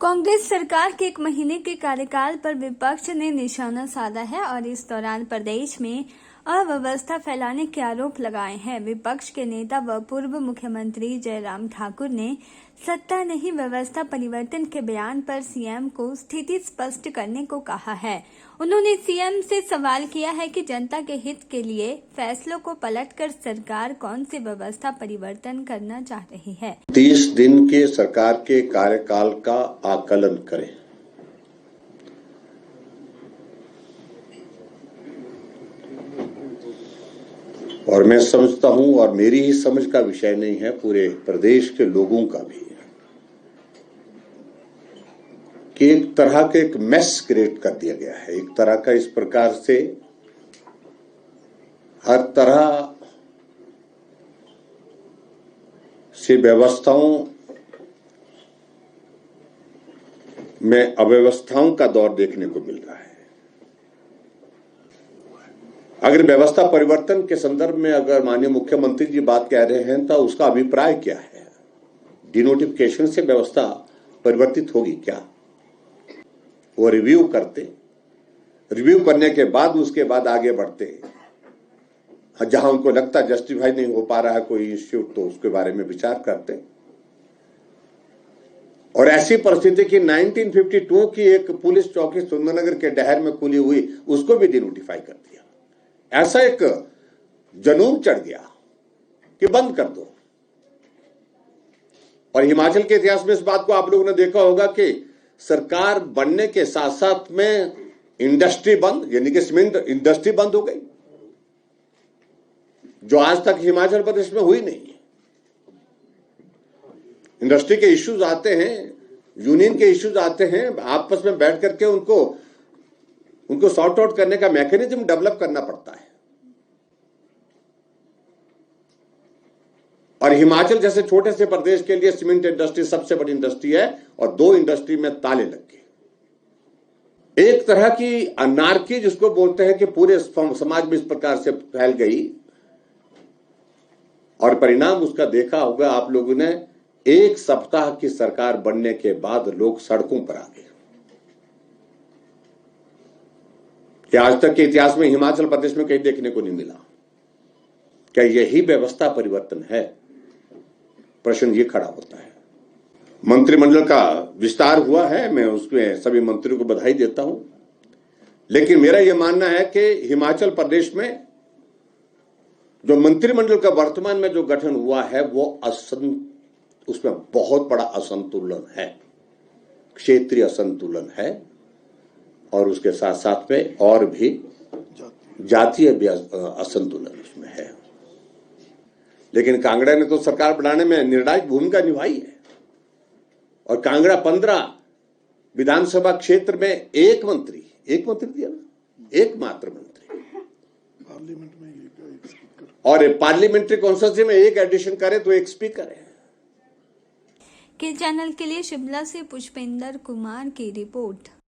कांग्रेस सरकार के 1 महीने के कार्यकाल पर विपक्ष ने निशाना साधा है और इस दौरान प्रदेश में अव्यवस्था फैलाने के आरोप लगाए हैं। विपक्ष के नेता व पूर्व मुख्यमंत्री जयराम ठाकुर ने सत्ता नहीं व्यवस्था परिवर्तन के बयान पर सीएम को स्थिति स्पष्ट करने को कहा है। उन्होंने सीएम से सवाल किया है कि जनता के हित के लिए फैसलों को पलटकर सरकार कौन सी व्यवस्था परिवर्तन करना चाह रही है। 30 दिन के सरकार के कार्यकाल का आकलन करें। और मैं समझता हूं, और मेरी ही समझ का विषय नहीं है, पूरे प्रदेश के लोगों का भी है कि एक तरह के एक मेस क्रिएट कर दिया गया है। एक तरह का इस प्रकार से हर तरह से व्यवस्थाओं में अव्यवस्थाओं का दौर देखने को मिल रहा है। अगर व्यवस्था परिवर्तन के संदर्भ में अगर माननीय मुख्यमंत्री जी बात कह रहे हैं तो उसका अभिप्राय क्या है? डिनोटिफिकेशन से व्यवस्था परिवर्तित होगी क्या? वो रिव्यू करते, रिव्यू करने के बाद उसके बाद आगे बढ़ते, जहां उनको लगता जस्टिफाई नहीं हो पा रहा है कोई इंस्टीट्यूट तो उसके बारे में विचार करते। और ऐसी परिस्थिति की 1952 की एक पुलिस चौकी सुंदरनगर के डहर में खुली हुई, उसको भी डिनोटिफाई कर दिया। ऐसा एक जुनून चढ़ गया कि बंद कर दो। और हिमाचल के इतिहास में इस बात को आप लोगों ने देखा होगा कि सरकार बनने के साथ साथ में इंडस्ट्री बंद, यानी कि सीमेंट इंडस्ट्री बंद हो गई, जो आज तक हिमाचल प्रदेश में हुई नहीं। इंडस्ट्री के इश्यूज आते हैं, यूनियन के इश्यूज आते हैं, आपस में बैठ करके उनको सॉर्ट आउट करने का मैकेनिज्म डेवलप करना पड़ता है। और हिमाचल जैसे छोटे से प्रदेश के लिए सीमेंट इंडस्ट्री सबसे बड़ी इंडस्ट्री है और 2 इंडस्ट्री में ताले लग गए। एक तरह की अनार्की जिसको बोलते हैं कि पूरे समाज में इस प्रकार से फैल गई, और परिणाम उसका देखा होगा आप लोगों ने। 1 सप्ताह की सरकार बनने के बाद लोग सड़कों पर आ गए। क्या आज तक के इतिहास में हिमाचल प्रदेश में कहीं देखने को नहीं मिला? क्या यही व्यवस्था परिवर्तन है? प्रश्न ये खड़ा होता है। मंत्रिमंडल का विस्तार हुआ है, मैं उसमें सभी मंत्रियों को बधाई देता हूं, लेकिन मेरा यह मानना है कि हिमाचल प्रदेश में जो मंत्रिमंडल का वर्तमान में जो गठन हुआ है वो उसमें बहुत बड़ा असंतुलन है, क्षेत्रीय असंतुलन है, और उसके साथ साथ में और भी जातीय भी असंतुलन उसमें है। लेकिन कांगड़ा ने तो सरकार बनाने में निर्णायक भूमिका निभाई है, और कांगड़ा 15 विधानसभा क्षेत्र में एक मंत्री दिया ना, एकमात्र मंत्री, पार्लियामेंट में एक स्पीकर, और पार्लियामेंट्री कॉन्स्टिट्यूंसी में एक एडिशन करे तो एक स्पीकर है। के चैनल के लिए शिमला से पुष्पेंद्र कुमार की रिपोर्ट।